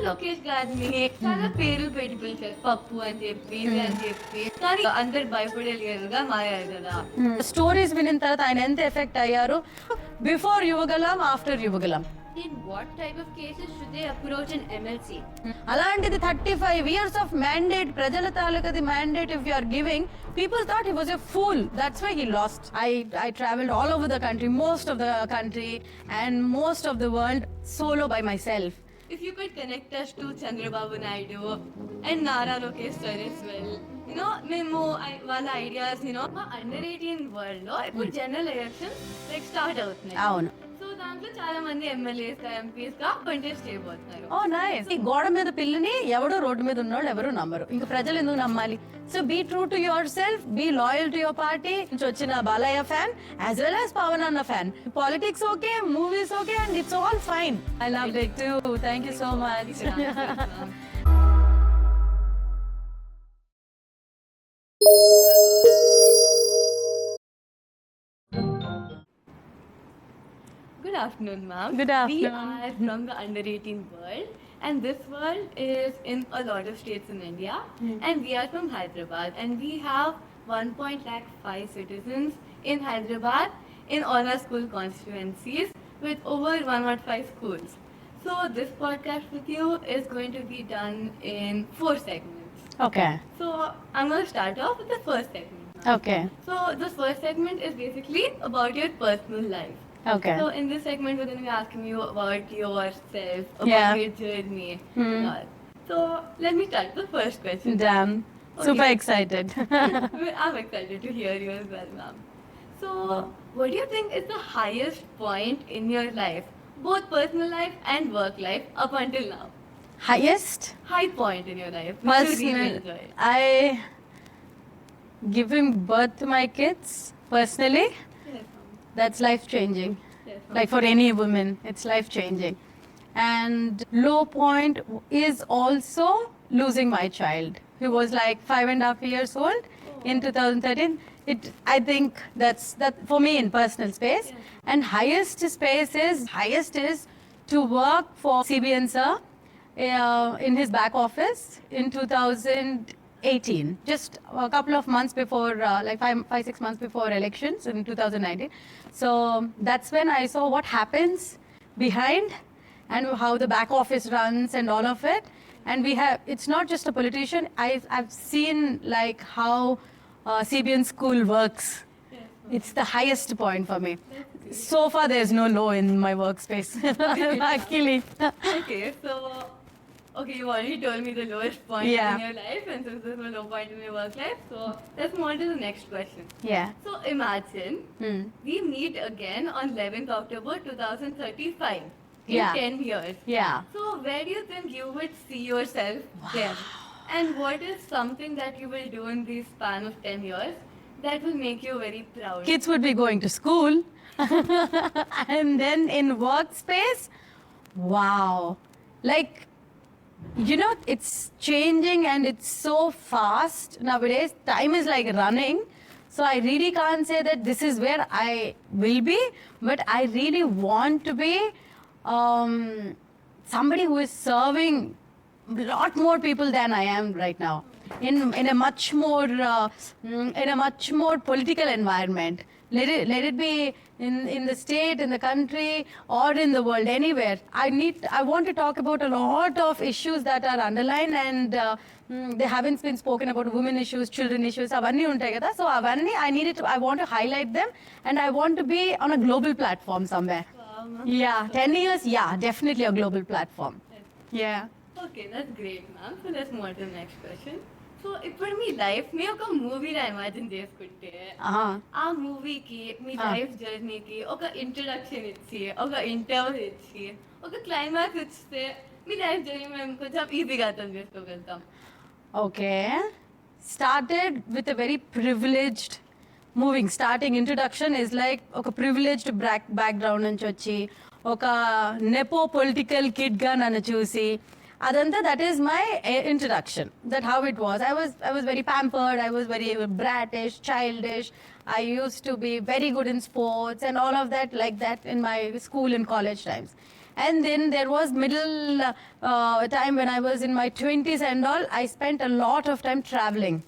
లోకేష్ గారిని చాలా పేర్లు పెట్టి పిలిచారు, పప్పు అని చెప్పి ఇది అని చెప్పి, కానీ అందరు భయపడేలుగా మారారు కదా. స్టోరీస్ వినిన తర్వాత ఆయన ఎంత ఎఫెక్ట్ అయ్యారు, before Yuvagalam after Yuvagalam. In what type of cases should they approach an MLC? అలాంటిది 35 years of mandate, ప్రజల తాలూకది mandate if you are giving, people thought he was a fool. That's why he lost. I traveled all over the country, most of the country and most of the world solo by myself. If you could connect us to Chandrababu Naidu and Nara Lokesh sir as well, మేము వాళ్ళ ideas మా under 18 world లో ఇప్పుడు general elections start అవుతున్నాయి. అవును. So దాంట్లో చాలా మంది ఎమ్మెల్యేస్ గా ఎంపీస్ గా కంటెస్ట్ చేయబోతున్నారు. ఓ నైస్. ఈ గోడ మీద పిల్లని ఎవడో రోడ్డు మీద ఉన్నోళ్ళు ఎవరు నమ్మరు, ఇంకా ప్రజలు ఎందుకు నమ్మాలి? So be true to yourself, be loyal to your party. నుంచి వచ్చిన Balayya fan as well as Pawan అన్న fan. Politics okay, movies okay, and it's all fine. I love it too. Thank you so much. Good afternoon, ma'am. Good afternoon. We are from the under 18 world, and this world is in a lot of states in India, and we are from Hyderabad, and we have 1.5 citizens in Hyderabad in all our school constituencies with over 105 schools. So this podcast with you is going to be done in 4 segments. Okay. So I'm going to start off with the first segment, ma'am. Okay. So this first segment is basically about your personal life. Okay. So in this segment, we're going to be asking you about yourself, about Yeah. your journey. and all. So let me start with the first question. Damn. Okay. Super excited. I'm excited to hear you as well, ma'am. So what do you think is the highest point in your life, both personal life and work life, up until now? Highest High point in your life, which you really personal. enjoy. I giving birth to my kids personally. Yes, ma'am. That's life changing. Yes, ma'am. Like for any woman, it's life changing. And low point is also losing my child, who was like 5.5 years old in 2013. I think that's that for me in personal space. Yeah. And highest is to work for CBN sir in his back office in 2018, just a couple of months before, like 5-6 months before elections in 2019. So that's when I saw what happens behind and how the back office runs and all of it. And it's not just a politician. I've seen like how CBN school works. Yes, It's the highest point for me. So far there's no low in my workspace. Luckily. Okay, so you already told me the lowest point Yeah. in your life, and since there's no low point in your work life, so let's move on to the next question. Yeah. So imagine Hmm. we meet again on 11th October 2035 in Yeah. 10 years. Yeah. So where do you think you would see yourself then? And what is something that you will do in the span of 10 years that will make you very proud? Kids would be going to school. And then in workspace, wow. Like, it's changing and it's so fast nowadays. Time is like running. So I really can't say that this is where I will be, but I really want to be somebody who is serving a lot more people than I am right now. In a much more political environment. Let it be in the state, in the country, or in the world, anywhere. I want to talk about a lot of issues that are underlined and they haven't been spoken about. Women issues, children issues, avanni untayi kada. So avanni I want to highlight them, and I want to be on a global platform somewhere. Wow, ma'am. Yeah, 10 years, yeah, definitely a global platform. Yeah. Okay, that's great, ma'am. So let's move on to the next question. So ఇప్పుడు మీ life ని ఒక మూవీలా imagine చేసుకుంటే ఆ మూవీకి మీ life జర్నీకి ఒక introduction ఇచ్చి, ఒక interview ఇచ్చి, ఒక క్లైమాక్స్ ఇస్తే మీ లైఫ్ జర్నీ మేము కొంచెం ఈజీగా అర్థం చేసుకోగలుగుతాం. Okay. Started with a very privileged starting introduction is like ఒక privileged background నుంచి వచ్చి ఒక nepo political kid గా నన్ను చూసి అదంతా that is my introduction, that how it was. I was very pampered, I was very brattish, childish. I used to be very good in sports and all of that, like that in my school and college times. And then there was middle time when I was in my 20s and all. I spent a lot of time traveling.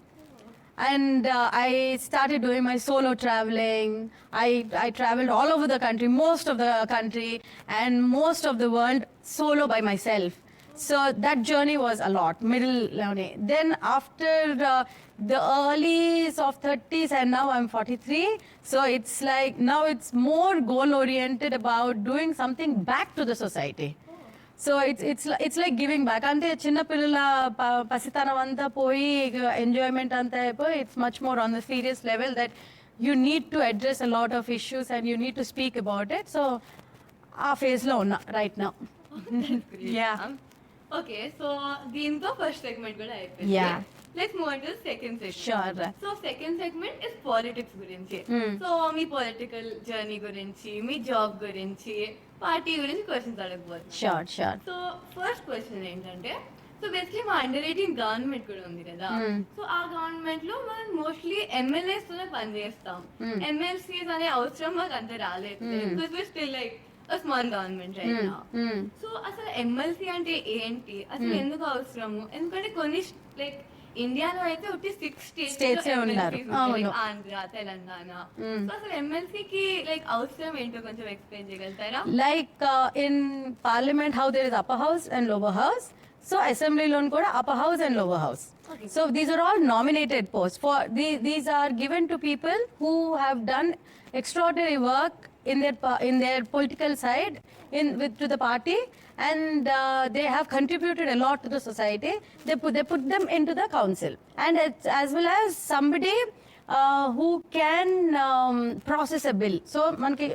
And I started doing my solo traveling. I traveled all over the country, most of the country, and most of the world solo by myself. So that journey was a lot, middle learning. Then after the early of 30s, and now I'm 43. So it's like now it's more goal oriented about doing something back to the society. So it's like giving back. Ante chinna pillala pasitanam anta poi enjoyment anta అయిపోయి it's much more on the serious level that you need to address a lot of issues and you need to speak about it. So ఆ phase లో ఉన్నా right now. Yeah. Okay, so దీంతో first segment కూడా అయిపోయింది. Yeah. Let's move on to second segment. Sure. So second segment is politics గురించి. So మీ political journey గురించి, మీ జాబ్ గురించి, పార్టీ గురించి క్వశ్చన్స్ అడగబోతుంది. Sure. సో ఫస్ట్ క్వశ్చన్ ఏంటంటే, సో బేసిక్లీ మా అండర్ 18 గవర్నమెంట్ కూడా ఉంది కదా. సో ఆ గవర్నమెంట్ లో మనం మోస్ట్లీ ఎమ్మెల్యేస్ తోనే పనిచేస్తాం. ఎమ్మెల్సీస్ అనే అవసరం మాకు అంత రాలేదు. Because still like small government right now. So అసలు ఎమ్మెల్సీ అంటే ఏంటి, అసలు ఎందుకు అవసరము? ఎందుకంటే కొన్ని లైక్ ఇండియాలో అయితే ఒకటి 6 స్టేట్స్ ఉన్నారు, ఆంధ్ర, తెలంగాణ. సో అసలు ఎమ్మెల్సీకి లైక్ అవసరం ఏంటో కొంచెం ఎక్స్ప్లెయిన్ చేయగలుగుతారా? Like in parliament how there is upper house and lower house, so assembly lo kuda upper house and lower house. Okay. So these are all nominated posts. For these are given to people who have done extraordinary work in their political side to the party, and they have contributed a lot to the society. They put them into the council, and it's as well as somebody who can process a bill. So manki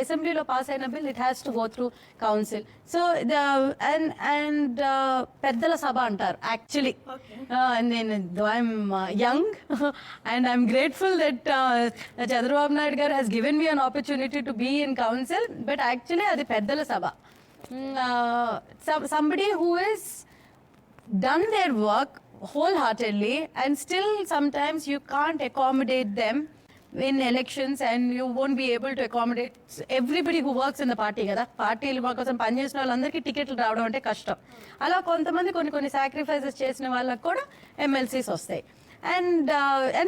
assembly lo pass aina bill, it has to go through council. So and peddala sabha antaru actually. Okay. And then though I'm young and I'm grateful that Chandrababu Naidu garu has given me an opportunity to be in council, but actually adi peddala sabha. Somebody who has done their work wholeheartedly, and still sometimes you can't accommodate them in elections, and you won't be able to accommodate everybody who works in the party కదా. పార్టీలు కోసం పనిచేసిన వాళ్ళందరికీ టికెట్లు రావడం అంటే కష్టం. అలా కొంతమంది కొన్ని సాక్రిఫైసెస్ చేసిన వాళ్ళకి కూడా ఎమ్మెల్సీస్ వస్తాయి. And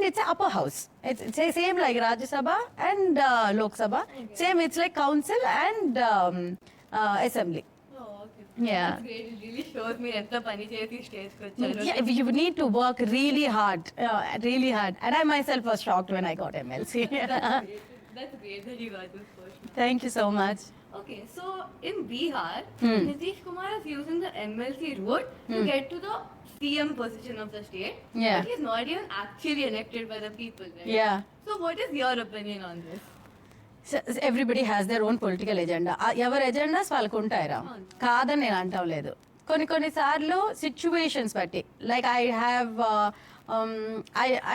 it's an upper house. It's same like Rajya Sabha and Lok Sabha. Same, it's like council and assembly. Yeah. That's great. It really shows me ఎంత పని చేసి స్టేజ్ కి వచ్చారు. Yeah, you need to work really hard. And I myself was shocked when I got MLC. That's great that you got this question. Thank you so much. Okay, so in Bihar, Nitish Kumar is using the MLC route to get to the CM position of the state. Yeah. But he's not even actually elected by the people, right? Yeah. So what is your opinion on this? So everybody has their own political agenda. ఎవరి agendas వాళ్ళకు ఉంటాయిరా, కాదని నేను అంటాం లేదు. కొన్ని సార్లు situations బట్టి, like I have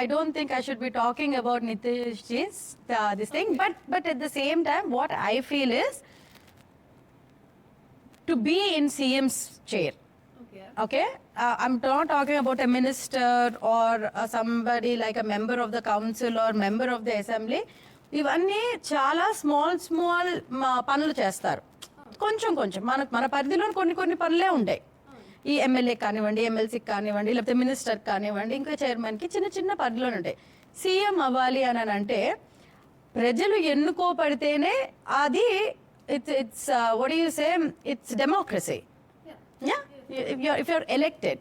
I don't think I should be talking about Nitish's this thing, but at the same time what I feel is to be in CM's chair. Okay, I'm not talking about a minister or somebody like a member of the council or member of the assembly. ఇవన్నీ చాలా small పనులు చేస్తారు. కొంచెం మన పరిధిలో కొన్ని పనులే ఉంటాయి. ఈ ఎమ్మెల్యే కానివ్వండి, ఎమ్మెల్సీకి కానివ్వండి, లేకపోతే మినిస్టర్ కానివ్వండి, ఇంకా చైర్మన్కి చిన్న పరిధిలో ఉంటాయి. సీఎం అవ్వాలి అని అంటే ప్రజలు ఎన్నుకోబడితేనే అది it's what you say, it's democracy. If you're elected,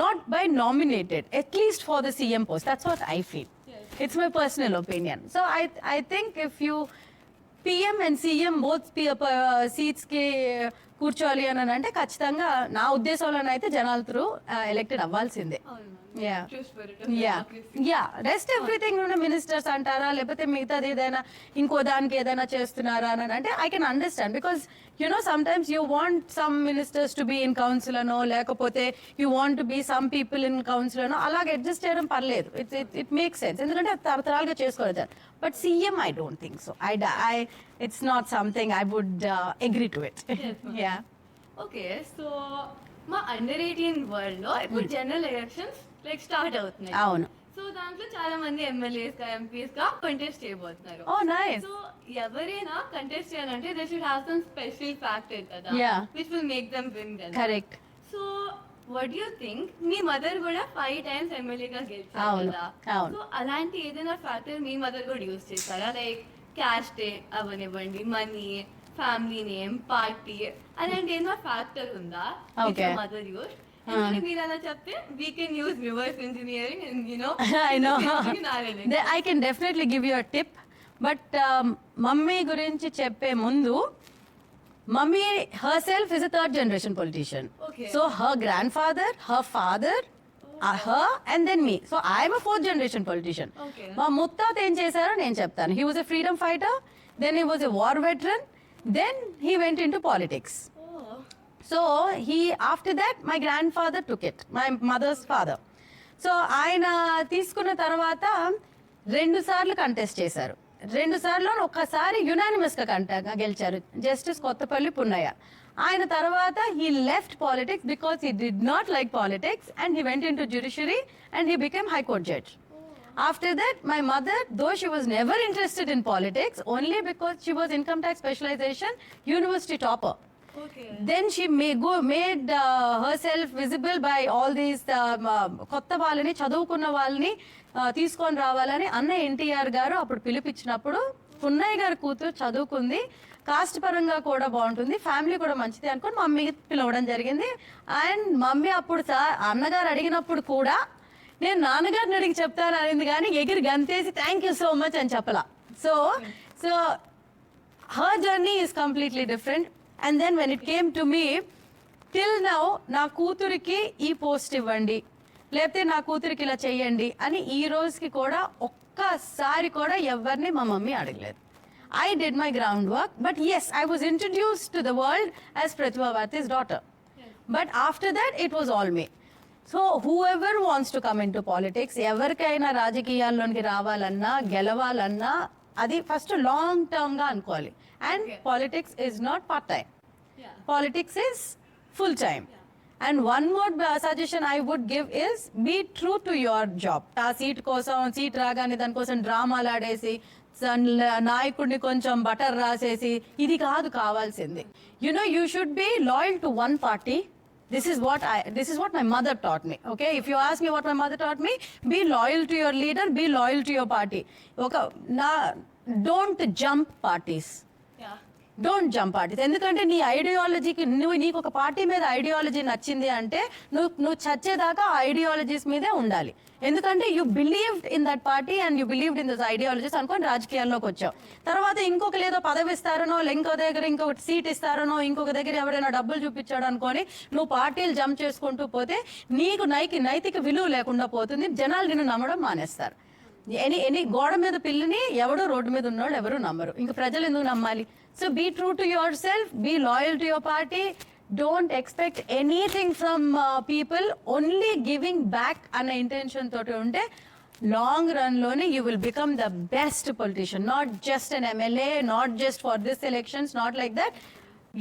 not by nominated, at least for the CM post. That's what I feel. It's my personal opinion. So I think if you PM and CM both seats ki కూర్చోవాలి అని అంటే ఖచ్చితంగా నా ఉద్దేశంలోనే అయితే జనాల through elected అవ్వాల్సిందే. Rest everything ministers అంటారా, లేకపోతే మిగతాది ఏదైనా ఇంకో దానికి ఏదైనా చేస్తున్నారా అని అంటే I can understand, because you know sometimes you want some ministers to be in council అనో, లేకపోతే you want to be some people in council అనో, అలాగే అడ్జస్ట్ చేయడం పర్లేదు. ఇట్ మేక్స్ సెన్స్, ఎందుకంటే తరతరాలుగా చేసుకోలేదు. But CM I don't think so. It's not something I would agree to it. Yeah. Okay, so మా అండర్ 18 వరల్డ్ లో ఇప్పుడు జనరల్ ఎలక్షన్స్ లైక్ స్టార్ట్ అవుతున్నాయి. అవును. సో దాంట్లో చాలా మంది ఎమ్మెల్యేస్ గా ఎంపీస్ గా కంటెస్ట్ చేయబోతున్నారు. Oh, nice. సో ఎవరైనా కంటెస్ట్ చేయాలంటే they should have some special factor కదా, Yeah. Which will make them win కదా. Correct. So what you think, me mother కూడా 5 times ఎమ్మెల్యేగా గెలిచారు అవును, కదా. అవును. సో అలాంటి ఏదైనా ఫ్యాక్టర్ మీ మదర్ కూడా యూజ్ చేస్తారా? లైక్ క్యాస్ట్ అవనివ్వండి, మనీ, ఫ్యామిలీ నేమ్, పార్టీ, అలాంటి ఏదైనా ఫ్యాక్టర్ ఉందా Okay. Mother use? ఎందుకంటే మీరు అలా చెప్తే we can use reverse engineering and I know. I can definitely give you a tip. But mummy గురించి చెప్పే ముందు, mummy herself is a third generation politician. Okay. So her grandfather, her father, her and then me. So I am a fourth generation politician. Okay. మా ముత్తాత ఏం చేశారో నేను చెప్తాను. He was a freedom fighter, then he was a war veteran, then he went into politics. Oh. So after that my grandfather took it, my mother's father. So ఆయన తీసుకున్న తర్వాత 2 సార్లు కంటెస్ట్ చేశారు. 2 సార్లు ఒక్కసారి యునానిమస్ గా గెలిచారు, జస్టిస్ కొత్తపల్లి పున్నయ్య. ఆయన తర్వాత he left politics because he did not like politics and he went into judiciary and he became high court judge. After that, my mother, though she was never interested in politics, only because she was income tax specialization, university topper. Okay. Then she made herself visible by all these కొత్త వాళ్ళని, చదువుకున్న వాళ్ళని తీసుకొని రావాలని అన్న ఎన్టీఆర్ గారు అప్పుడు పిలిపించినప్పుడు, పున్నయ్య గారు కూతురు చదువుకుంది, కాస్ట్ పరంగా కూడా బాగుంటుంది, ఫ్యామిలీ కూడా మంచిది అనుకొని మమ్మీకి పిలవడం జరిగింది. అండ్ మమ్మీ అప్పుడు అన్నగారు అడిగినప్పుడు కూడా నేను నాన్నగారిని అడిగి చెప్తాను అనేది కానీ ఎగిరి గంతేసి థ్యాంక్ యూ సో మచ్ అని చెప్పలా. So her journey is completely different. And then when it came to me, till now నా కూతురికి ఈ పోస్ట్ ఇవ్వండి, లేకపోతే నా కూతురికి ఇలా చెయ్యండి అని ఈ రోజుకి కూడా ఒక్కసారి కూడా ఎవరిని మా మమ్మీ అడగలేదు. I did my groundwork, but yes, I was introduced to the world as Pratibha Bharti's daughter. Yes. But after that, it was all me. So whoever wants to come into politics, ఎవరికైనా రాజకీయాల్లోకి రావాలన్నా, గెలవాలన్నా, అది first long term గా అనుకోవాలి. And Okay. Politics is not part time, Yeah. Politics is full time. And one more suggestion I would give is be true to your job. ఆ seat కోసం, seat రాగానే దానికోసం డ్రామాలు ఆడేసి, నాయకుడిని కొంచెం బటర్ రాసేసి, ఇది కాదు కావాల్సింది. You know, you should be loyal to one party. This is what my mother taught me. Okay, if you ask me what my mother taught me, be loyal to your leader, be loyal to your party. Don't jump parties. Yeah. Don't jump parties. ఎందుకంటే నీ ఐడియాలజీకి, నీకు ఒక party మీద ideology నచ్చింది అంటే నువ్వు చచ్చేదాకా ఆ ideologies మీదే ఉండాలి. ఎందుకంటే you believed in that party and you believed in this ideologies అనుకొని రాజకీయాల్లోకి వచ్చావు. తర్వాత ఇంకొక లేదో పదవి ఇస్తారనో, ఇంకో దగ్గర ఇంకొక సీట్ ఇస్తారనో, ఇంకొక దగ్గర ఎవరైనా డబ్బులు చూపించాడు అనుకొని నువ్వు పార్టీలు జంప్ చేసుకుంటూ పోతే నీకు నైతిక విలువ లేకుండా పోతుంది. జనాలు నిన్ను నమ్మడం మానేస్తారు. ఎనీ గోడ మీద పిల్లిని ఎవడో రోడ్డు మీద ఉన్నోళ్ళు ఎవరు నమ్మరు. ఇంక ప్రజలు ఎందుకు నమ్మాలి? So be true to yourself, be loyal to your party, don't expect anything from people, only giving back అన్న ఇంటెన్షన్ తోటి ఉంటే లాంగ్ రన్ లోనే you will become the best politician. Not just an MLA, not just for this elections, not like that.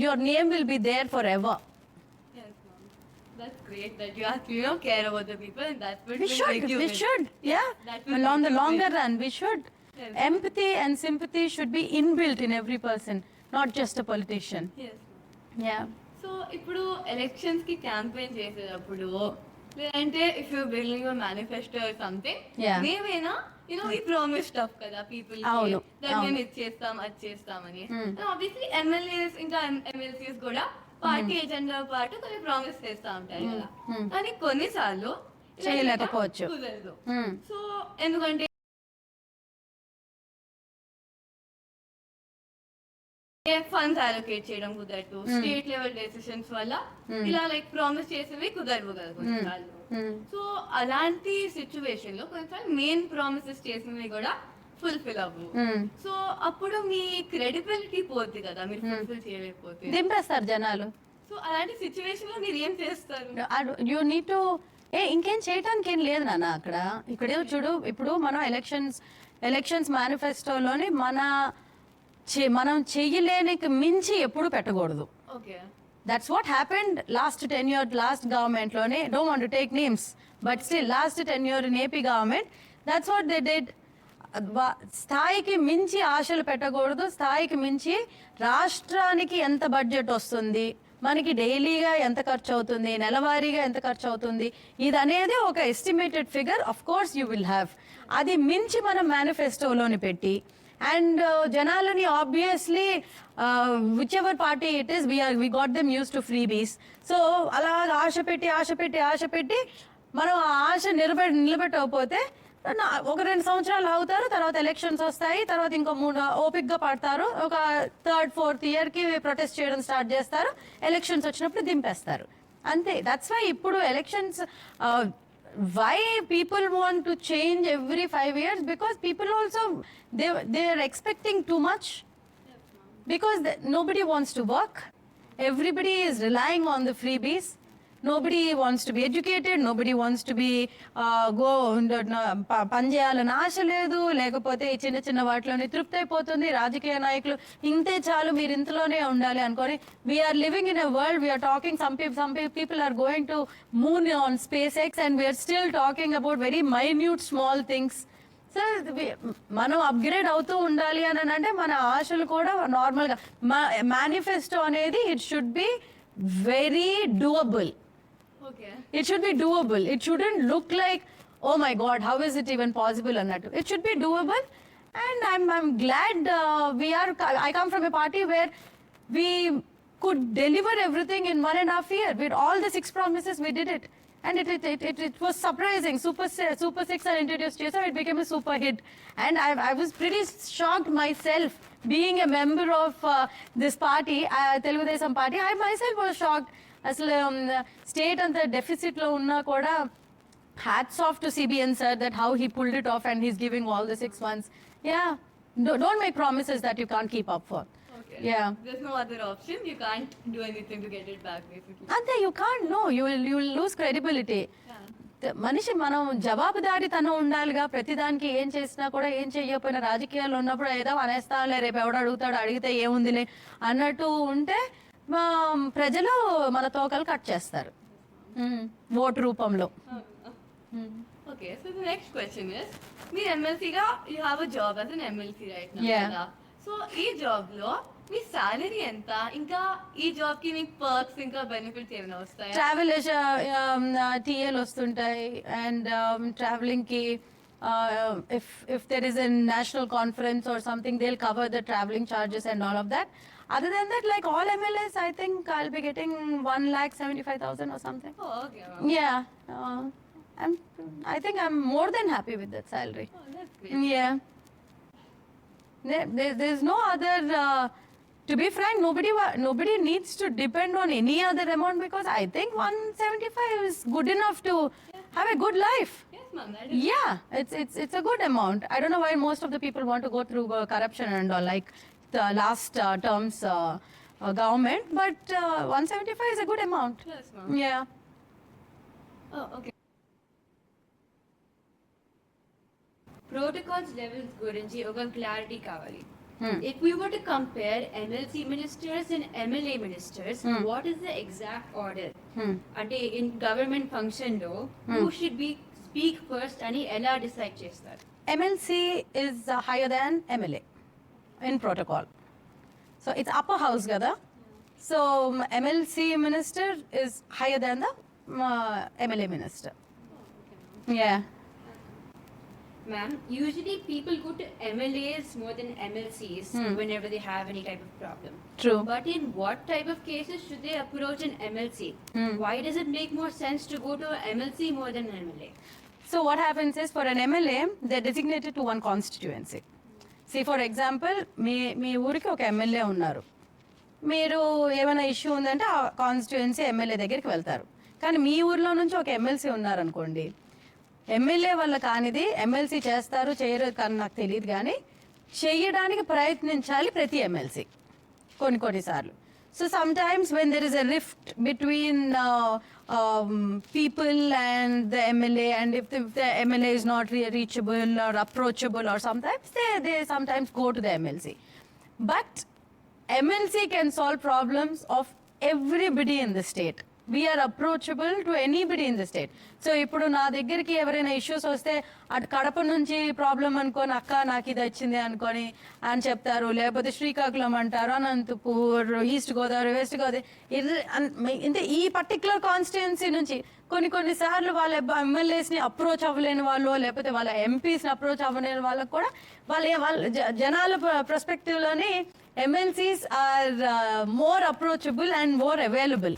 Your name will be there forever. That's great that you care about the people, and that's what We will should, make you we win. should, yeah. That will Along make the you longer win. run, we should. Yes. Empathy and sympathy should be inbuilt in every person, not just a politician. Yes. Yeah. So ఇప్పుడు elections కి campaign చేసేటప్పుడు, లేదంటే if you building your manifesto or something, Yeah. మేమైనా ఈ promise stuff కదా people కి, అవును, that మేము అవును. ఇది చేస్తాం అది చేస్తామని. Hmm. ఆబ్వియస్లీ ఎమ్మెల్యేస్ ఇంకా ఎమ్మెల్సీస్ కూడా పార్టీ ఎజెండా పాటు కొన్ని ప్రామిస్ చేస్తా ఉంటారు కదా. కానీ కొన్నిసార్లు ఇలా చేయలేకపోవచ్చు. కుదరదు. Hmm. సో ఎందుకంటే ఫండ్స్ అలొకేట్ చేయడం కుదరదు, స్టేట్ లెవెల్ డెసిషన్స్ వల్ల ఇలా లైక్ ప్రామిస్ చేసేవి కుదరవు కదా కొన్నిసార్లు. సో అలాంటి సిచ్యువేషన్ లో కొన్నిసార్లు మెయిన్ ప్రామిసెస్ చేసినవి కూడా ఫుల్ఫిల్ అవ్వవు. సో అప్పుడు మీ క్రెడిబిలిటీ పోద్ది కదా మీరు ఫుల్ఫిల్ చేయలేకపోతే. దింపేస్తారు జనాలు. సో అలాంటి సిచ్యువేషన్ లో మీరు ఏం చేస్తారు? యూ నీడ్ టు, ఇంకేం చేయటానికి ఏం లేదు నాన్న అక్కడ. ఇక్కడే చూడు, ఇప్పుడు మనం ఎలక్షన్స్ మేనిఫెస్టోలోని మనం చెయ్యలేనికి మించి ఎప్పుడు పెట్టకూడదు. Okay. That's what happened last tenure, last government lone. Don't want to take names, but still last tenure in AP government, that's what they did. స్థాయికి మించి ఆశలు పెట్టకూడదు, స్థాయికి మించి రాష్ట్రానికి ఎంత బడ్జెట్ వస్తుంది, మనకి డైలీగా ఎంత ఖర్చు అవుతుంది, నెలవారీగా ఎంత ఖర్చు అవుతుంది, ఇది అనేది ఒక estimated figure of course you will have. అది మించి మనం మేనిఫెస్టోలోని పెట్టి అండ్ జనాలని obviously which ever party it is we got them use to free బీస్. సో అలా ఆశ పెట్టి మనం ఆ ఆశ నిలబెట్టకపోతే ఒక 2 సంవత్సరాలు అవుతారు, తర్వాత ఎలక్షన్స్ వస్తాయి, తర్వాత ఇంకో 3 ఓపిక్గా పడతారు, ఒక 3rd 4th ఇయర్కి ప్రొటెస్ట్ చేయడం స్టార్ట్ చేస్తారు, ఎలక్షన్స్ వచ్చినప్పుడు దింపేస్తారు అంతే. దట్స్ వై ఇప్పుడు elections why people want to change every 5 years, because people also they are expecting too much, because nobody wants to work, everybody is relying on the freebies, nobody wants to be educated, nobody wants to be go పని చేయాలని ఆశ లేదు, లేకపోతే ఈ చిన్న వాటిలోనే తృప్తి అయిపోతుంది. రాజకీయ నాయకులు ఇంతే చాలు, మీరు ఇంతలోనే ఉండాలి అనుకొని. We are living in a world, we are talking some people are going to moon on SpaceX and we are still talking about very minute small things. So మనం అప్గ్రేడ్ అవుతూ ఉండాలి అని అంటే మన ఆశలు కూడా నార్మల్గా మేనిఫెస్టో అనేది it should be very doable. Okay. It should be doable. It shouldn't look like, oh my God, how is it even possible? Annattu. It should be doable. And I'm glad I come from a party where we could deliver everything in 1.5 years. With all the 6 promises, we did it. And it was surprising. Super 6 are introduced here, so it became a super hit. And I was pretty shocked myself, being a member of this party, Telugu Desam party. I myself was shocked. అసలు state అంత డెఫిసిట్లో ఉన్నా కూడా hats off to CBN sir that how he pulled it of and he's giving all the 6 months. Don't make promises that you can't keep up for. Okay. Yeah. There's no other option. You can't do anything to get it back, basically. అంతే, you can't. No, you will lose credibility. మనిషి మనం జవాబుదారీతనం ఉండాలిగా. ప్రతిదానికి ఏం చేసినా కూడా, ఏం చెయ్యకపోయినా, రాజకీయాల్లో ఉన్నప్పుడు ఏదో అనేస్తానులే, రేపు ఎవడు అడుగుతాడు, అడిగితే ఏముందిలే అన్నట్టు ఉంటే ప్రజలు మన తోకలు కట్ చేస్తారు ఓటు రూపంలో. Okay, so the next question is, me MLC గా you have a job as an MLC right now. Yeah. So ఈ జాబ్ లో మీ సాలరీ ఎంత, ఇంకా ఈ జాబ్ కి మీకు పర్క్స్ ఇంకా బెనిఫిట్స్ ఏమైనా వస్తాయా? ట్రావెల్ TL వస్తుంటాయి అండ్ ట్రావెలింగ్ కి if there is a national conference or something, they'll cover the traveling charges and all of that. Other than that, like all MLAs, I think I'll be getting 1,75,000 or something. Oh, okay. Wow. Yeah. I think I'm more than happy with that salary. Oh, that's great. Yeah. There's no other. To be frank, nobody needs to depend on any other amount, because I think 175 is good enough to have a good life. Yes, ma'am. That is Yeah, it's a good amount. I don't know why most of the people want to go through corruption and all, like the last term's government, but 175 is a good amount. Yes, ma'am. Yeah. Oh, okay. Protocols levels గురించి ఒక clarity కావాలి. If we were to compare MLC ministers and MLA ministers, what is the exact order? అంటే in government function లో who should be speak first అని ఎలా decide చేస్తారు? MLC is higher than MLA in protocol. So it's upper house gada. So MLC minister is higher than the MLA minister. Yeah. Ma'am, usually people go to MLAs more than MLCs whenever they have any type of problem. True. But in what type of cases should they approach an MLC? Why does it make more sense to go to an MLC more than an MLA? So what happens is, for an MLA, they're designated to one constituency. See, for example, మీ ఊరికి ఒక MLA ఉన్నారు. మీరు ఏమైనా issue ఉందంటే ఆ constituency MLA దగ్గరికి వెళ్తారు. కానీ మీ ఊర్లో నుంచి ఒక ఎమ్మెల్సీ ఉన్నారనుకోండి, ఎమ్మెల్యే వల్ల కానిది ఎమ్మెల్సీ చేస్తారు చేయరు కానీ నాకు తెలియదు, కానీ చేయడానికి ప్రయత్నించాలి ప్రతి ఎమ్మెల్సీ కొన్నిసార్లు. So some times when there is a rift between people and the MLA, and if the MLA is not reachable or approachable, or sometimes they sometimes go to the MLC. But MLC can solve problems of everybody in the state. We are approachable to anybody in the state. So ఇప్పుడు నా దగ్గరికి ఎవరైనా issues వస్తే అటు కడప నుంచి problem అనుకొని అక్క నాకు ఇది వచ్చింది అనుకొని అని చెప్తారు, లేకపోతే శ్రీకాకుళం అంటారు, అనంతపూర్, ఈస్ట్ గోదావరి, వెస్ట్ గోదావరి, అంటే ఈ పర్టికులర్ కాన్స్టిట్యున్సీ నుంచి కొన్ని సార్లు వాళ్ళ ఎమ్మెల్యేస్ని అప్రోచ్ అవ్వలేని వాళ్ళు, లేకపోతే వాళ్ళ ఎంపీస్ని అప్రోచ్ అవ్వలేని వాళ్ళకు కూడా వాళ్ళ జనాల పర్స్పెక్టివ్లోని MLCs are more approachable and more available.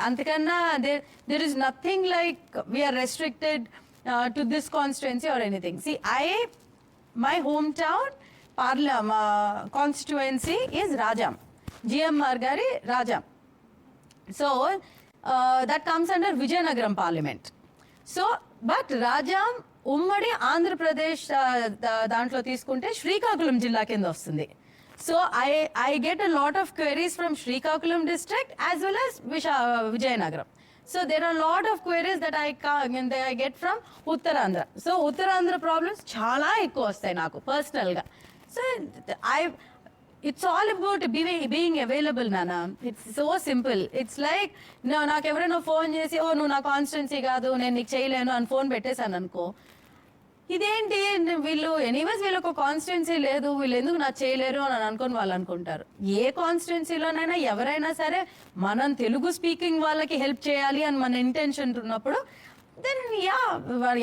అంతకన్నా there is nothing like we are restricted to this constituency or anything. See, my hometown constituency is Rajam, GMR gari Rajam. So that comes under Vijayanagaram Parliament. So but Rajam ummadi Andhra Pradesh దాంట్లో తీసుకుంటే శ్రీకాకుళం జిల్లా కింద వస్తుంది. So I get a lot of queries from Srikakulam district as well as Vijayanagaram. So there are a lot of queries that I get from Uttarandhra. So Uttarandhra problems chala ekku vastayi naku personal ga. So it's all about being available, Nana. It's so simple. It's like నాకు ఎవరైనా phone చేసి ఓ నువ్వు నా constituency కాదు నేను నీకు చేయలేను అని ఫోన్ పెట్టేశాను అనుకో, ఇదేంటి వీళ్ళు ఎనీవేస్ వీళ్ళకు కాన్స్టిట్యున్సీ లేదు, వీళ్ళు ఎందుకు నాకు చేయలేరు అని అనుకొని వాళ్ళు అనుకుంటారు. ఏ కాన్స్టిట్యున్సీలోనైనా ఎవరైనా సరే మనం తెలుగు స్పీకింగ్ వాళ్ళకి హెల్ప్ చేయాలి అని మన ఇంటెన్షన్ ఉన్నప్పుడు దెన్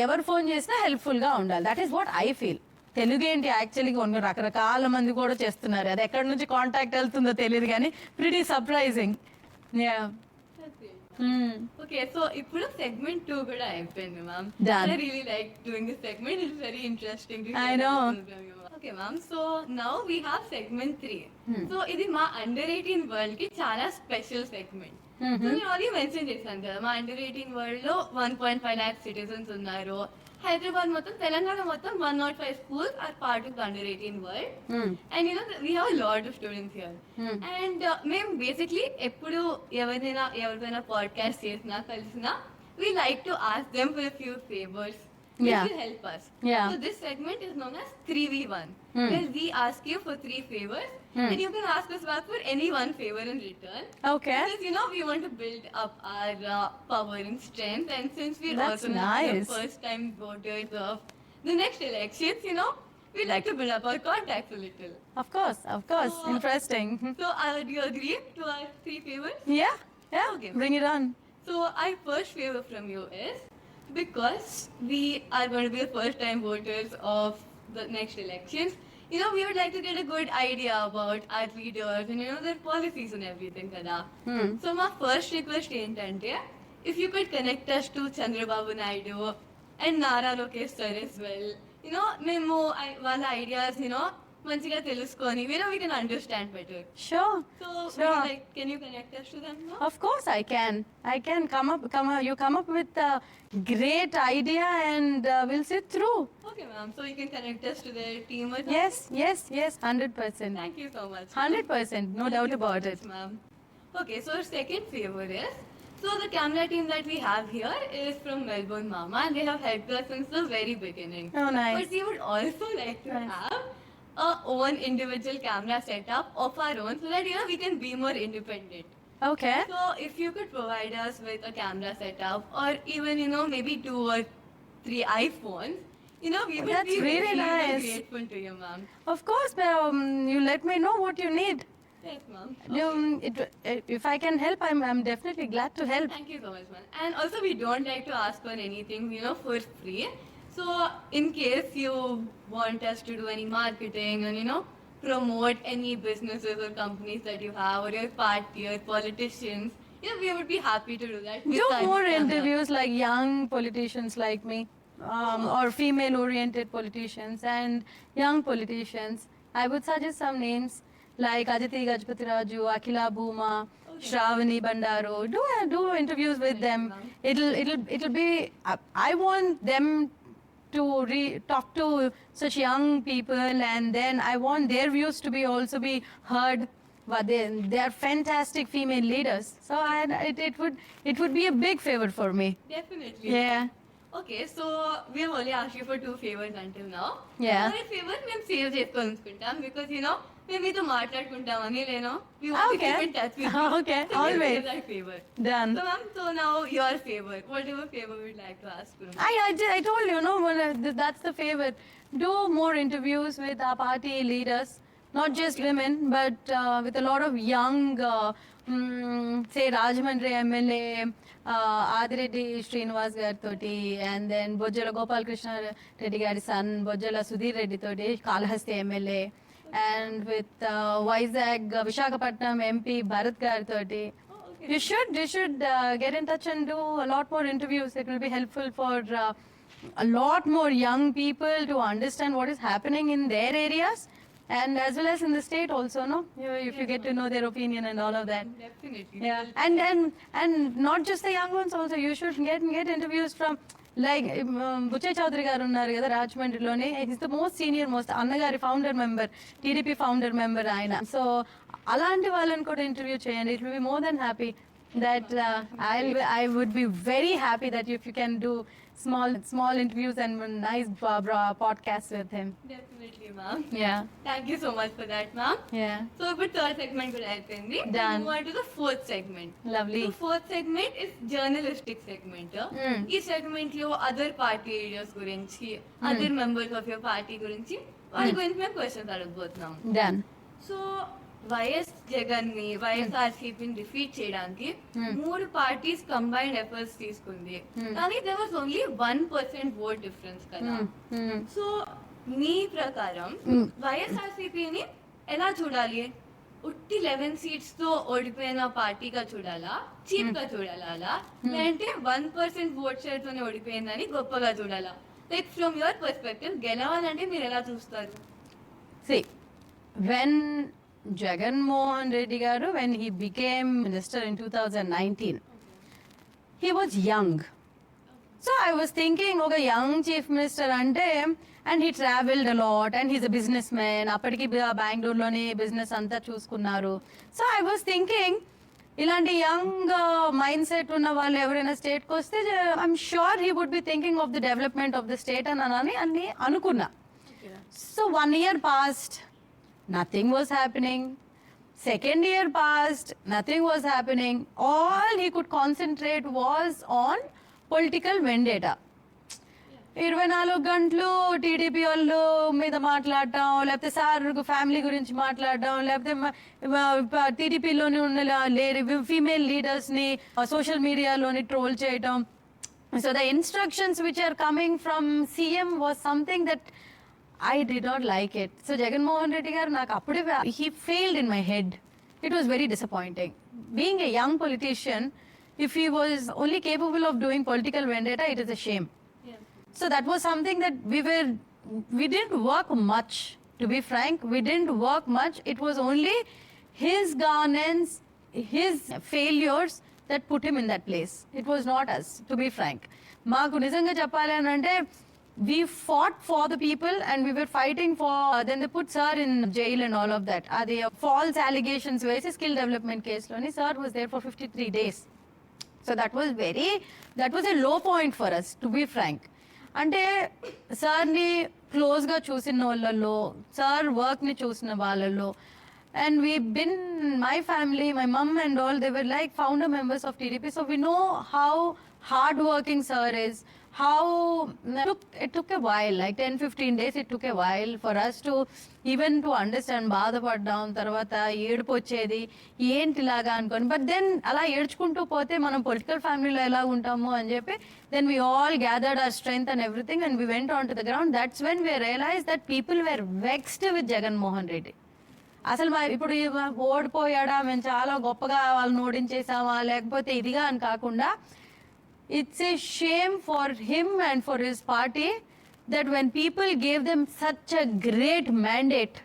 ఎవరు ఫోన్ చేసినా హెల్ప్ఫుల్గా ఉండాలి. That is what I feel. Telugu ఏంటి యాక్చువల్గా రకరకాల మంది కూడా చేస్తున్నారు, అది ఎక్కడి నుంచి కాంటాక్ట్ వెళ్తుందో తెలియదు కానీ ప్రిటీ సర్ప్రైజింగ్. Okay, so ఇప్పుడు segment 2 కూడా అయిపోయింది ma'am. I really like doing this segment. It's very interesting to hear. I know. Okay ma'am, so now we have segment 3. So ఇది మా under 18 world కి చాలా స్పెషల్ సెగ్మెంట్. సో నేను already mention చేశాను కదా, మా under 18 world లో 1.5 lakh citizens ఉన్నారు. Hyderabad మొత్తం, తెలంగాణ మొత్తం 105 schools are part of the under 18 world. And we have a lot of students here. And మేము basically ఎప్పుడు ఎవరిదైనా podcast చేసినా కలిసినా we like to ask them for a few favors which will help us. So this segment is known as 3v1, where we ask you for 3 favors and you can ask us back for any one favor in return. Okay. Because we want to build up our power and strength, and since we're That's also nice. the first time voters of the next elections, we like to build up our contacts a little. Of course. So, Interesting. So do you agree to our 3 favors? Yeah. Okay. Bring it on. So our first favor from you is, because we are going to be the first time voters of the next elections, we would like to get a good idea about our leaders and their policies and everything kada. So my first request ఏంటంటే, if you could connect us to Chandrababu Naidu and Nara Lokesh sir as well, మేము వాళ్ళ ideas మంచిగా తెలుసుకొని we can understand better. Sure. So can you connect us to them now? Of course I can. You come up with a great idea and we'll sit through. Okay ma'am, so you can connect us to their team or Yes, 100%. Thank you so much. 100%, no doubt about it. Ma'am. Okay, so our second favor is, so the camera team that we have here is from Melbourne Mama, and they have helped us since the very beginning. Oh, nice. But we would also like to have our own individual camera setup of our own, so that we can be more independent. Okay. So if you could provide us with a camera setup, or even maybe 2 or 3 iPhones, we would That's be really nice. grateful to you, ma'am. Of course, you let me know what you need. Yes, ma'am. If I can help, I'm definitely glad to help. Thank you so much, ma'am. And also, we don't like to ask for anything, for free. So, in case you want us to do any marketing and, promote any businesses or companies that you have, or your party or politicians, we would be happy to do that. Do more interviews like young politicians like me, or female-oriented politicians and young politicians. I would suggest some names like Aditi Gajpatiraju, Akhila Bhuma, Shravani Bandaru. Do interviews with them. It'll be. I want them to talk to such young people, and then I want their views to be also be heard. But they are fantastic female leaders. So it would be a big favor for me. Definitely. Yeah. Okay, so we have only asked you for 2 favors until now. Yeah. One favor మేము save చేసుకొని ఉంచుకుంటాం because మేము మీతో మాట్లాడుకుంటామని we want to Okay. keep in touch with you. Okay, So we'll always. save that favor. Done. So ma'am, so now your favor. Whatever favor we'd like to ask you. I told you, no, that's the favorite. Do more interviews with our party leaders, not just women, but with a lot of young, say Rajamandri MLA, Adireddy Srinivas Gartoti, and then Bojjala Gopal Krishna Reddy Gari son, Bojjala Sudhir Reddy Toti, Kalahasti MLA, and with Vizag Vishakhapatnam MP Bharat Gartoti. You should get in touch and do a lot more interviews. It will be helpful for a lot more young people to understand what is happening in their areas and as well as in the state also, no? If you get to know their opinion and all of that. Definitely. Yeah, and not just the young ones also. You should get interviews from like Buche Chaudhary garu unnaru kada Rajahmundryలోని. He's the most senior అన్నగారి founder member, TDP founder member ఆయన. So అలాంటి వాళ్ళని కూడా interview చేయండి. It will be more than happy that I would be very happy that if you can do small interviews and nice podcasts with him. Definitely, ma'am. Yeah. Thank you so much for that, ma'am. Yeah. So ఇప్పుడు third segment కూడా అయిపోయింది. Done. Move on to the fourth segment. Lovely. So fourth segment is journalistic segment. ఈ segment లో other party leaders గురించి, other members of your party గురించి వాళ్ళ గురించి మేము క్వశ్చన్స్ అడగబోతున్నాం. Done. సో వైఎస్ జగన్ ని వైఎస్ఆర్సీపీని డిఫీట్ చేయడానికి 3 పార్టీస్ కంబైన్డ్ ఎఫర్ట్స్ తీసుకుంది. కానీ there was only 1% vote difference కదా. సో మీ ప్రకారం వైఎస్ఆర్సీపీని ఎలా చూడాలి? ఉట్టి 11 సీట్స్ తో ఓడిపోయిన పార్టీగా చూడాలా, చీప్ గా చూడాలా, లేదంటే 1% ఓట్ షేర్ తోనే ఓడిపోయిందని గొప్పగా చూడాలా? లైక్ ఫ్రమ్ యువర్ పర్స్పెక్టివ్ గెలవాలంటే మీరు ఎలా చూస్తారు? See, when Jagan Mohan Reddy garu, when he became minister in 2019, he was young. So I was thinking, okay, young chief minister ante, and he travelled a lot, and he's a businessman. అప్పటికి బెంగళూరులోనే business అంతా చూసుకున్నారు. So I was thinking ఇలాంటి young mindset ఉన్న వాళ్ళు ఎవరైనా స్టేట్కి వస్తే I'm sure he would be thinking of the development of the state అని అనుకున్నా. So 1 year passed, nothing was happening. Second year passed, nothing was happening. All he could concentrate was on political vendetta. 24 గంటలు TDP వాళ్ళు మీద మాట్లాడటం, లేకపోతే sir family గురించి మాట్లాడటం, లేకపోతే టీడీపీలోని ఉన్న ఫీమేల్ లీడర్స్ని సోషల్ మీడియాలోని ట్రోల్ చేయటం. So the instructions which are coming from CM was something that I did not like it. So Jagan Mohan Reddy garu నాకు అప్పుడే he failed in my head. It was very disappointing. Being a young politician, if he was only capable of doing political vendetta, it is a shame. Yeah. So that was something that we didn't work much. To be frank, we didn't work much. It was only his governance, his failures that put him in that place. It was not us, to be frank. మాకు నిజంగా చెప్పాలి అని అంటే we fought for the people and we were fighting for, then they put sir in jail and all of that. The false allegations wise skill development case loni sir was there for 53 days. So that was a low point for us, to be frank. అంటే సార్ని క్లోజ్గా చూసిన వాళ్ళలో, sir వర్క్ని చూసిన వాళ్ళలో, and we've been, my family, my mum and all, they were like founder members of TDP, so we know how hard working sir is, how it took a while, like 10-15 days it took a while for us to even to understand బాధపడ్డాం, తర్వాత ఏడుపు వచ్చేది ఏంటిలాగా అనుకోని. But then అలా ఏడ్చుకుంటూ పోతే మనం political ఫ్యామిలీలో ఎలా ఉంటాము అని చెప్పి then we all gathered our strength and everything and we went on to the ground. That's when we realized that people were vexed with Jagan Mohan Reddy. అసలు ఇప్పుడు ఓడిపోయాడా, మేము చాలా గొప్పగా వాళ్ళని ఓడించేసామా, లేకపోతే ఇదిగా అని కాకుండా it's a shame for him and for his party that when people gave them such a great mandate,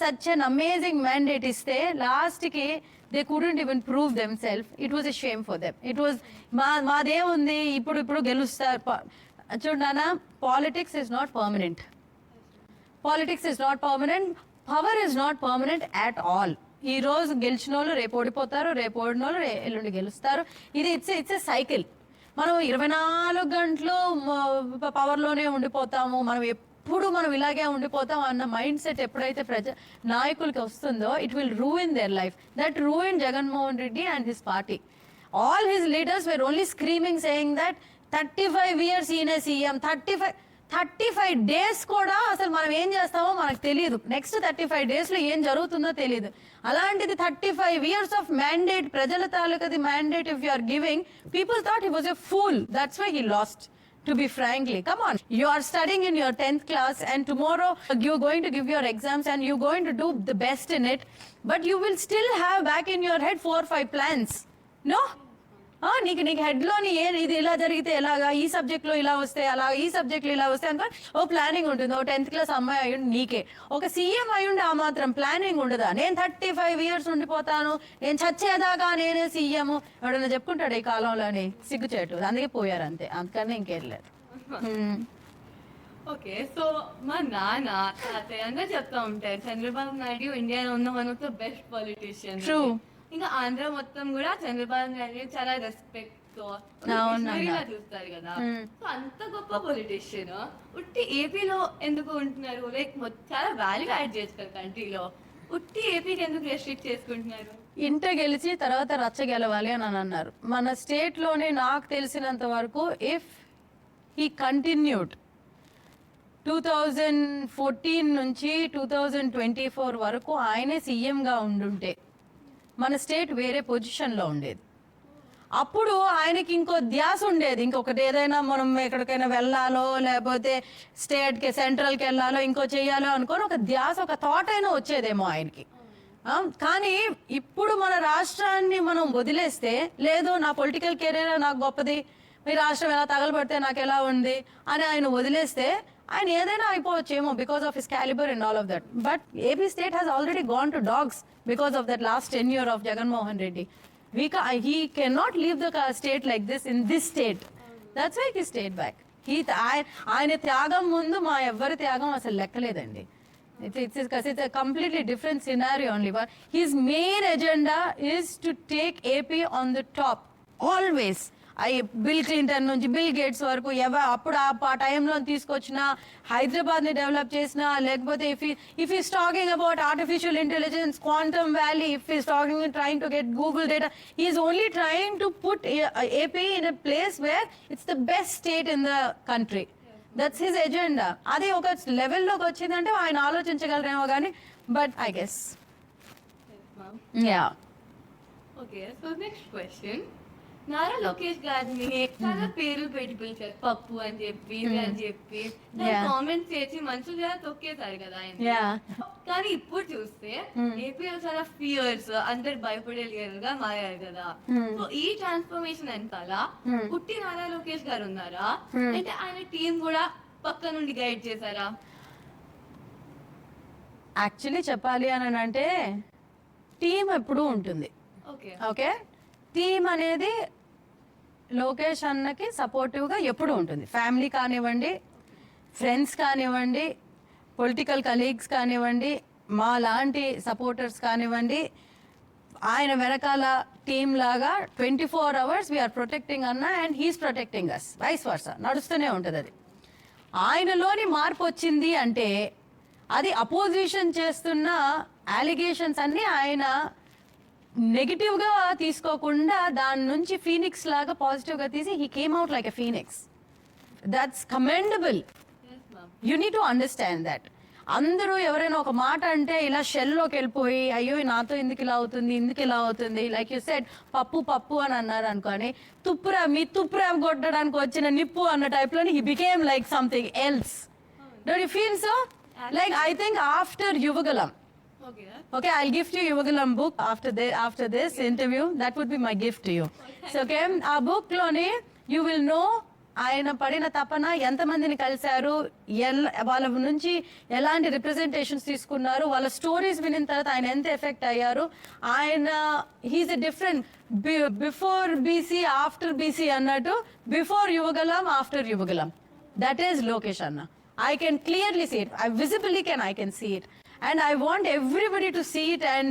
such an amazing mandate iste, last ki they couldn't even prove themselves. It was a shame for them. It was మాదే ఉంది, ఇప్పుడు గెలుస్తారు. చూడనా, politics is not permanent. Politics is not permanent. Power is not permanent at all. ఈ రోజు గెలిచిన వాళ్ళు రేపు ఓడిపోతారు, రేపు ఓడిన వాళ్ళు ఎల్లుండి గెలుస్తారు. ఇది ఇట్స్ ఎ సైకిల్. మనం 24 గంటలు పవర్లోనే ఉండిపోతాము, మనం ఇలాగే ఉండిపోతాం అన్న మైండ్ సెట్ ఎప్పుడైతే నాయకులకి వస్తుందో, it will ruin their life. That ruin Jaganmohan Reddy and his party. All his leaders were only screaming, saying that 35 years ఈయన సీఎం, 35 days కూడా అసలు మనం ఏం చేస్తామో మనకు తెలియదు. నెక్స్ట్ 35 days లో ఏం జరుగుతుందో తెలియదు. అలాంటిది 35 years of mandate, ప్రజల తాలూకది mandate if you are giving, people thought he was a fool. That's why he lost. To be frankly, come on, you are studying in your 10th class and tomorrow you're going to give your exams and you're going to do the best in it, but you will still have back in your head 4 or 5 plans. No? నీకు హెడ్లోని ఇది ఇలా జరిగితే ఎలాగా, ఈ సబ్జెక్ట్లో ఇలా వస్తే అలా, ఈ సబ్జెక్ట్లో ఇలా వస్తే అనుకో ఓ ప్లానింగ్ ఉంటుంది. ఓ 10th క్లాస్ అమ్మాయి అయ్యుండి నీకే ఒక సీఎం అయ్యుండి ఆ మాత్రం ప్లానింగ్ ఉండదా? నేను 35 years ఉండిపోతాను, నేను చచ్చేదాకా నేనే సీఎం ఎవడన్నా చెప్పుకుంటాడు ఈ కాలంలోని? సిగ్గుచేటు. అందుకే పోయారు అంతే, అందుకని ఇంకేం లేదు. ఓకే, సో మా నాన్న తాతయ్య చెప్తా ఉంటారు చంద్రబాబు నాయుడు ఇండియాలో ఉన్న one of the best politician. True. ఇంకా ఆంధ్ర మొత్తం కూడా చంద్రబాబు నాయుడు చాలా రెస్పెక్ట్ తో చూస్తారు కదా. సో అంత గొప్ప పొలిటీషియన్ ఉట్టి ఏపీలో ఎందుకు ఉంటున్నారు? లైక్ చాలా వాల్యూ యాడ్ చేస్తారు కంట్రీలో, ఉట్టి ఏపీకి ఎందుకు రెస్ట్రిక్ట్ చేసుకుంటున్నారు? ఇంట గెలిచి తర్వాత రచ్చ గెలవాలి అని అన్నారు. మన స్టేట్ లోనే నాకు తెలిసినంత వరకు ఇఫ్ హీ కంటిన్యూడ్ 2014 నుంచి 2024 వరకు ఆయనే సీఎంగా ఉండుంటే మన స్టేట్ వేరే పొజిషన్లో ఉండేది. అప్పుడు ఆయనకి ఇంకో ధ్యాస ఉండేది, ఇంకొకటి ఏదైనా మనం ఎక్కడికైనా వెళ్ళాలో లేకపోతే స్టేట్కి సెంట్రల్కి వెళ్ళాలో ఇంకో చెయ్యాలో అనుకొని ఒక ధ్యాస, ఒక థాట్ అయినా వచ్చేదేమో ఆయనకి. కానీ ఇప్పుడు మన రాష్ట్రాన్ని మనం వదిలేస్తే, లేదు నా పొలిటికల్ కెరీర్ నాకు గొప్పది, మీ రాష్ట్రం ఎలా తగలబడితే నాకు ఎలా ఉంది అని ఆయన వదిలేస్తే ఆయన ఏదైనా అయిపోవచ్చేమో because of his calibre and all of that. But AP state has already gone to dogs because of that last tenure of Jagannath Reddy. He cannot leave the state like this in this state. That's why he stayed back. ఆయన త్యాగం ముందు మా ఎవ్వరి త్యాగం అసలు లెక్కలేదండి. It's a completely different scenario only. But his main agenda is to take AP on the top. Always. Bill Clinton నుంచి bill gates వరకు అప్పుడు ఆ టైంలో తీసుకొచ్చిన హైదరాబాద్ ని డెవలప్ చేసిన, లేకపోతే if is talking about artificial intelligence, quantum valley, if is talking trying to get Google data, he is only trying to put AP in a place where it's the best state in the country. That's his agenda. అది ఒక లెవెల్లోకి వచ్చిందంటే ఆయన ఆలోచించగలరేమో కానీ, but I guess yeah. Okay, so next question. Nara Lokesh గారిని చాలా పేర్లు పెట్టి పిలిచారు, పప్పు అని చెప్పి అని చెప్పి కామెంట్స్ చేసి మనుషులు తొక్కేశారు కదా ఆయన. కానీ ఇప్పుడు చూస్తే ఏపీలో చాలా ఫియర్స్, అందరు భయపడే లీడర్ గా మారారు కదా. సో ఈ ట్రాన్స్ఫర్మేషన్ వెనకాల పుట్టి నారా లోకేష్ గారు ఉన్నారా, అంటే ఆయన టీం కూడా పక్క నుండి గైడ్ చేశారా? యాక్చువల్లీ చెప్పాలి అని అంటే టీం ఎప్పుడూ ఉంటుంది. ఓకే, టీమ్ అనేది లోకేష్ అన్నకి సపోర్టివ్గా ఎప్పుడు ఉంటుంది. ఫ్యామిలీ కానివ్వండి, ఫ్రెండ్స్ కానివ్వండి, పొలిటికల్ కలీగ్స్ కానివ్వండి, మా లాంటి సపోర్టర్స్ కానివ్వండి, ఆయన వెనకాల టీమ్ లాగా 24 hours వీఆర్ ప్రొటెక్టింగ్ అన్న and he's protecting us, vice versa నడుస్తూనే ఉంటుంది. అది ఆయనలోని మార్పు వచ్చింది అంటే అది అపోజిషన్ చేస్తున్న అలిగేషన్స్ అన్నీ ఆయన నెగిటివ్గా తీసుకోకుండా దాని నుంచి ఫీనిక్స్ లాగా పాజిటివ్గా తీసి he came out like a Phoenix. That's commendable. You need to understand that. అందరూ ఎవరైనా ఒక మాట అంటే ఇలా షెల్లోకి వెళ్ళిపోయి అయ్యో నాతో ఎందుకు ఇలా అవుతుంది, లైక్ యూ సెడ్ పప్పు పప్పు అని అన్నారు అనుకోని, మీ తుప్పురా కొట్టడానికి వచ్చిన నిప్పు అన్న టైప్లోని he became like something else. Don't you feel so? Like I think after Yuvagalam, okay, I'll gift you Yuvagalam book after this interview. That would be my gift to you. So okay, ఆ book లోనే you will know ఆయన పడిన తపన, ఎంతమందిని కలిశారు, వాళ్ళ నుంచి ఎలాంటి రిప్రజెంటేషన్స్ తీసుకున్నారు, వాళ్ళ స్టోరీస్ వినిన తర్వాత ఆయన ఎంత ఎఫెక్ట్ అయ్యారు. ఆయన he's a different before BC after BC అన్నట్టు, before Yuvagalam after Yuvagalam. That is Lokesh అన్న. I can clearly see it. I can see it. And I want everybody to see it and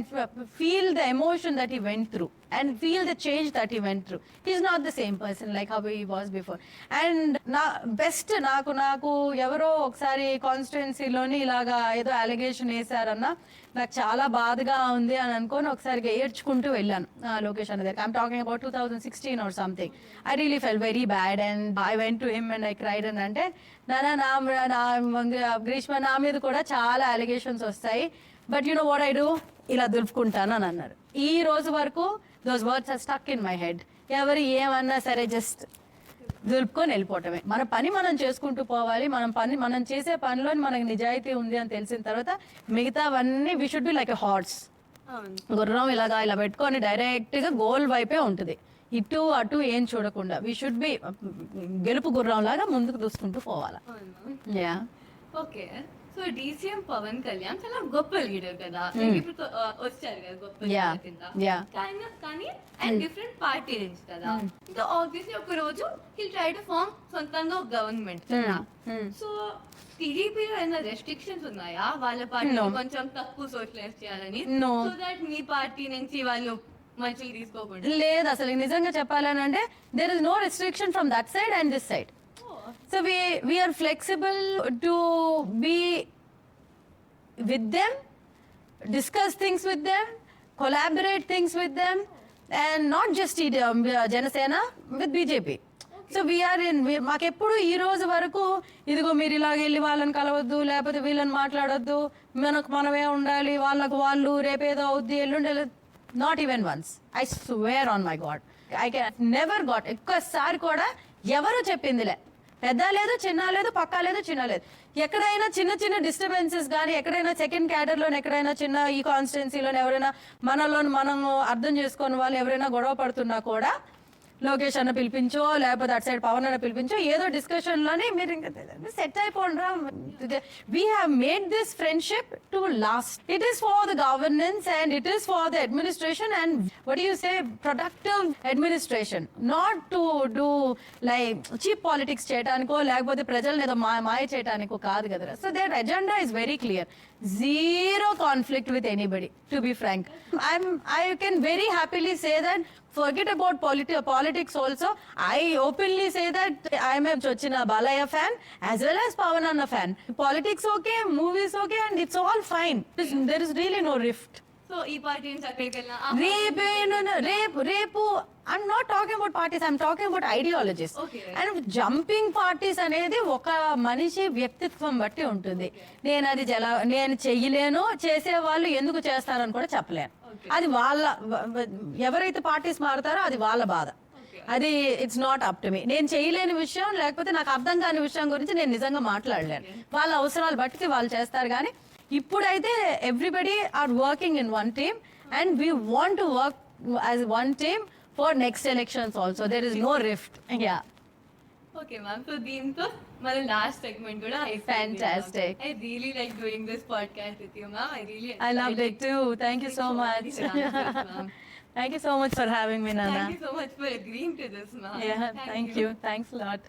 feel the emotion that he went through. and feel the change that he went through. He's not the same person like how he was before. And na best నాకు ఎవరో ఒకసారి కాన్స్టిట్యుయెన్సీలోని ఇలాగా ఏదో allegation వేసారన్నా నాకు చాలా బాధగా ఉంది అని అనుకొని ఒకసారి ఏడ్చుకుంటూ వెళ్ళాను లోకేష్ అన్న దగ్గర. I'm talking about 2016 or something. I really felt very bad and I went to him and I cried and అంటే గ్రీష్మ నా మీద కూడా చాలా అలిగేషన్స్ వస్తాయి, but you know what I do, ఇలా దులుపుకుంటాను అని అన్నారు. ఈ రోజు వరకు those words are stuck in my head. ఎవరు ఏమన్నా సరే జస్ట్ దులుపుకొని వెళ్ళిపోవటమే. మన పని మనం చేసుకుంటూ పోవాలి. మనం చేసే పనిలో మనకు నిజాయితీ ఉంది అని తెలిసిన తర్వాత మిగతావన్నీ we should be like a horse. గుర్రం ఇలా పెట్టుకొని డైరెక్ట్ గా గోల్ వైపే ఉంటుంది, ఇటు అటు ఏం చూడకుండా. వి షుడ్ బి గెలుపు గుర్రం లాగా ముందుకు దూసుకుంటూ పోవాలా. Yeah okay. So DCM Pawan Kalyan చాలా గొప్ప లీడర్ కదా, ఇప్పుడు వచ్చారు కదా గొప్ప లీడర్ కింద, కానీ అండ్ డిఫరెంట్ పార్టీ నుంచి కదా. సో ఆబ్వియస్లీ ఒక రోజు హిల్ ట్రై టు ఫార్మ్ సొంతంగా ఒక గవర్నమెంట్. సో టీడీపీలో ఏమైనా రెస్ట్రిక్షన్స్ ఉన్నాయా వాళ్ళ పార్టీ కొంచెం తక్కువ సోషలైజ్ చేయాలని, సో దట్ మీ పార్టీ నుంచి వాళ్ళు మంచిగా తీసుకోకూడదు? లేదు, అసలు నిజంగా చెప్పాలని అంటే there is no restriction from that side and this side. So we are flexible to be with them, discuss things with them, collaborate things with them, and not just Janasena with BJP. So we are in, మాకెప్పుడు ఈ రోజు వరకు ఇదిగో మీరు ఇలాగ వెళ్ళి వాళ్ళని కలవద్దు, లేకపోతే వీళ్ళని మాట్లాడొద్దు, మనమే ఉండాలి, వాళ్ళకు వాళ్ళు రేపేదో అవుద్ది ఎల్లుండి, not even once. I swear on my God I can never got. ఒక్కసారి కూడా ఎవరు చెప్పిందిలే, పెద్ద లేదు చిన్న లేదు పక్కా లేదు చిన్న లేదు. ఎక్కడైనా చిన్న చిన్న డిస్టర్బెన్సెస్ కానీ ఎక్కడైనా సెకండ్ క్యాడర్లో ఎక్కడైనా చిన్న ఈ కాన్స్టిట్యున్సీలో ఎవరైనా మనలో మనం అర్థం చేసుకుని వాళ్ళు ఎవరైనా గొడవ పడుతున్నా కూడా లోకేష్ అన్న పిలిపించో లేకపోతే అటు సైడ్ పవన్ అన్న పిలిపించో ఏదో డిస్కషన్ లోనే మీరు ఇంకా సెట్ అయిపోండ్రా. We have made this friendship to last. It is for the governance and it is for the administration and what you say productive administration, not to do like cheap politics చేయడానికో లేకపోతే ప్రజలను ఏదో మాయ చేయడానికో కాదు కదా. So their agenda is very clear. Zero conflict with anybody, to be frank. I can very happily say that, forget about politics also. I openly say that I am a Chochina Balaya fan as well as Pavananna fan. Politics okay, movies okay, and it's all fine. There is really no rift. So ee party నుంచి అక్కడికి రేపు I'm not talking about parties, I'm talking about ideologies. And jumping parties అనేది ఒక మనిషి వ్యక్తిత్వం బట్టి ఉంటుంది. నేను చెయ్యలేను, చేసే వాళ్ళు ఎందుకు చేస్తారని కూడా చెప్పలేను. అది వాళ్ళ, ఎవరైతే పార్టీస్ మారుతారో అది వాళ్ళ బాధ. అది it's not up to me. నేను చేయలేని విషయం లేకపోతే నాకు అర్థం కాని విషయం గురించి నేను నిజంగా మాట్లాడలేను. వాళ్ళ అవసరాలు బట్టి వాళ్ళు చేస్తారు. కానీ ఇప్పుడైతే everybody are working in one team and we want to work as one team for next elections also. There is no rift. Yeah. Okay ma'am, so దీంతో మన last segment కూడా అయిపోయింది. Fantastic. I really like doing this podcast with you ma'am. I loved it too. Thank you so much. Thank you so much for having me, Nana. Thank you so much for agreeing to this ma'am. Yeah, thank you. Thanks a lot.